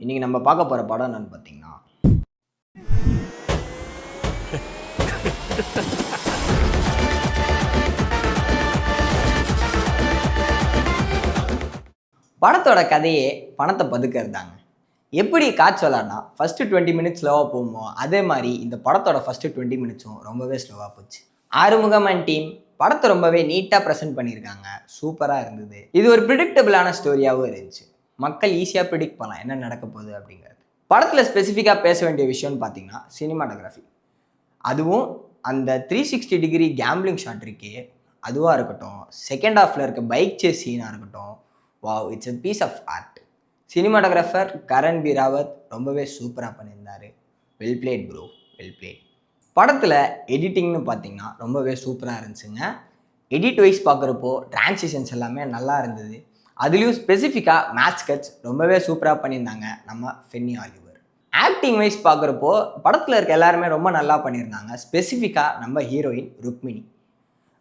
இன்னைக்கு நம்ம பார்க்க போகிற படம் என்னன்னு பார்த்தீங்கன்னா படத்தோட கதையே பணத்தை பதுக்கிறதாங்க. எப்படி காட்சி விளாட்னா ஃபஸ்ட்டு 20 மினிட்ஸ் ஸ்லோவாக போகுமோ அதே மாதிரி இந்த படத்தோட ஃபஸ்ட்டு 20 மினிட்ஸும் ரொம்பவே ஸ்லோவாக போச்சு. ஆறுமுகம் அண்ட் டீம் படத்தை ரொம்பவே நீட்டாக ப்ரெசென்ட் பண்ணியிருக்காங்க. சூப்பராக இருந்தது. இது ஒரு ப்ரிடிக்டபிளான ஸ்டோரியாகவும் இருந்துச்சு. மக்கள் ஈஸியாக ப்ரிடிக்ட் பண்ணலாம் என்ன நடக்க போகுது அப்படிங்கிறது. படத்தில் ஸ்பெசிஃபிக்காக பேச வேண்டிய விஷயம்னு பார்த்தீங்கன்னா சினிமாட்டோகிராஃபி. அதுவும் அந்த 360 டிகிரி கேம்பிளிங் ஷாட் இருக்கே அதுவாக இருக்கட்டும், செகண்ட் ஹாஃபில் இருக்க பைக் சேஸ் சீனாக இருக்கட்டும், wow it's a piece of art. Cinematographer Karan P Rawat ரொம்பவே சூப்பராக பண்ணியிருந்தார். Well played bro, well played. படத்தில் எடிட்டிங்னு பார்த்தீங்கன்னா ரொம்பவே சூப்பராக இருந்துச்சுங்க. எடிட் வைஸ் பார்க்குறப்போ டிரான்சிஷன்ஸ் எல்லாமே நல்லா இருந்தது. அதுலேயும் ஸ்பெசிஃபிக்காக மேட்ச் கட்ஸ் ரொம்பவே சூப்பராக பண்ணியிருந்தாங்க நம்ம ஃபென்னி ஆலிவர். ஆக்டிங் வைஸ் பார்க்குறப்போ படத்தில் இருக்க எல்லாருமே ரொம்ப நல்லா பண்ணியிருந்தாங்க. ஸ்பெசிஃபிக்காக நம்ம ஹீரோயின் ருக்மிணி.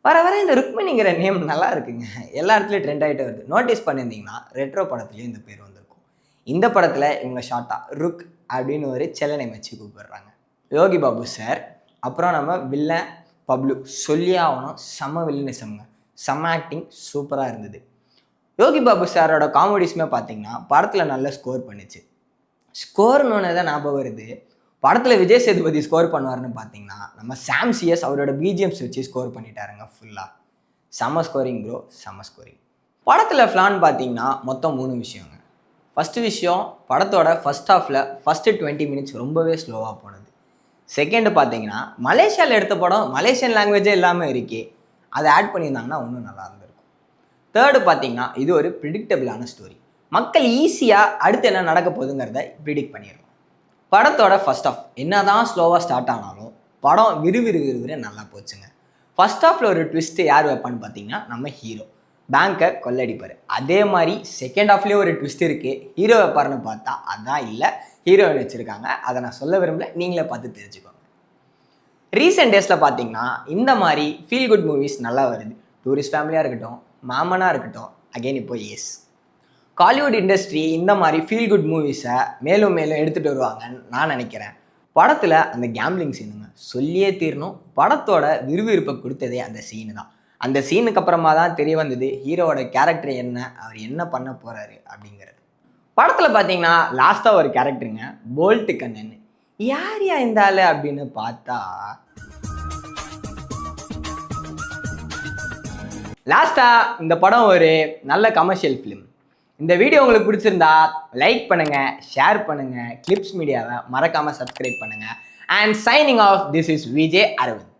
வர வர இந்த ருக்மிணிங்கிற நேம் நல்லா இருக்குங்க. எல்லா இடத்துலையும் ட்ரெண்ட் ஆகிட்டே வருது. நோட்டீஸ் பண்ணியிருந்தீங்கன்னா ரெட்ரோ படத்துலேயும் இந்த பேர் வந்திருக்கும். இந்த படத்தில் இவங்க ஷார்ட்டாக ருக் அப்படின்னு ஒரு செல்ல நேம் வச்சு கூப்பிடுறாங்க. யோகி பாபு சார், அப்புறம் நம்ம வில்லன் பப்ளு சொல்லியே ஆகணும். செம்ம வில்லனிசம்ங்க, செம்ம ஆக்டிங் சூப்பராக இருந்தது. யோகி பாபு சாரோட காமெடிஸுமே பார்த்தீங்கன்னா படத்தில் நல்ல ஸ்கோர் பண்ணிச்சு. ஸ்கோர்னு தான் ஞாபகம் வருது. படத்தில் விஜய் சேதுபதி ஸ்கோர் பண்ணுவார்னு பார்த்தீங்கன்னா நம்ம சாம் சிஎஸ் அவரோட பிஜிஎம்ஸ் வச்சு ஸ்கோர் பண்ணிட்டாருங்க ஃபுல்லாக. செம்ம ஸ்கோரிங் ப்ரோ, செம்ம ஸ்கோரிங். படத்தில் ஃப்ளான் பார்த்தீங்கன்னா மொத்தம் 3 விஷயங்க. ஃபஸ்ட்டு விஷயம், படத்தோட ஃபஸ்ட் ஹாஃபில் ஃபஸ்ட்டு 20 மினிட்ஸ் ரொம்பவே ஸ்லோவாக போனது. செகண்டு பார்த்தீங்கன்னா மலேசியாவில் எடுத்த படம் மலேசியன் லாங்குவேஜே இல்லாமல் இருக்கே, அதை ஆட் பண்ணியிருந்தாங்கன்னா இன்னும் நல்லா இருந்திருக்கும். தேர்டு பார்த்தீங்கன்னா இது ஒரு ப்ரிடிக்டபிளான ஸ்டோரி. மக்கள் ஈஸியாக அடுத்து என்ன நடக்க போகுதுங்கிறத ப்ரிடிக்ட் பண்ணிடலாம். படத்தோட ஃபஸ்ட் ஆஃப் என்ன தான் ஸ்லோவாக ஸ்டார்ட் ஆனாலும் படம் விறுவிறு நல்லா போச்சுங்க. ஃபஸ்ட் ஹாஃபில் ஒரு ட்விஸ்ட்டு யார் வைப்பான்னு பார்த்தீங்கன்னா நம்ம ஹீரோ பேங்கை கொள்ளடிப்பார். அதே மாதிரி செகண்ட் ஹாஃப்லேயே ஒரு ட்விஸ்ட் இருக்குது. ஹீரோ வைப்பார்னு பார்த்தா அதான் இல்லை, ஹீரோயின் வச்சுருக்காங்க. அதை நான் சொல்ல விரும்பல, நீங்களே பார்த்து தெரிஞ்சுக்கோங்க. ரீசெண்ட் டேஸில் பார்த்தீங்கன்னா இந்த மாதிரி ஃபீல் குட் மூவிஸ் நல்லா வருது. டூரிஸ்ட் ஃபேமிலியாக இருக்கட்டும், மாமனாக இருக்கட்டும், அகெயின் இப்போ எஸ் காலிவுட் இண்டஸ்ட்ரி இந்த மாதிரி ஃபீல் குட் மூவிஸை மேலும் மேலும் எடுத்துகிட்டு வருவாங்கன்னு நான் நினைக்கிறேன். படத்தில் அந்த கேம்பிளிங் சீனுங்க சொல்லியே தீரணும். படத்தோட விறுவிறுப்பை கொடுத்ததே அந்த சீனு தான். அந்த சீனுக்கு அப்புறமா தான் தெரிய வந்தது ஹீரோவோட கேரக்டர் என்ன, அவர் என்ன பண்ண போகிறாரு அப்படிங்கிறது. படத்தில் பார்த்தீங்கன்னா லாஸ்ட்டாக ஒரு கேரக்டருங்க போல்ட்டு கண்ணன். யார் இந்த ஆள் அப்படின்னு பார்த்தா லாஸ்ட்டாக இந்த படம் ஒரு நல்ல கமர்ஷியல் ஃபிலிம். இந்த வீடியோ உங்களுக்கு பிடிச்சிருந்தா லைக் பண்ணுங்கள், ஷேர் பண்ணுங்கள், கிளிப்ஸ் மீடியாவை மறக்காமல் சப்ஸ்கிரைப் பண்ணுங்கள். And signing off, this is VJ Aravind.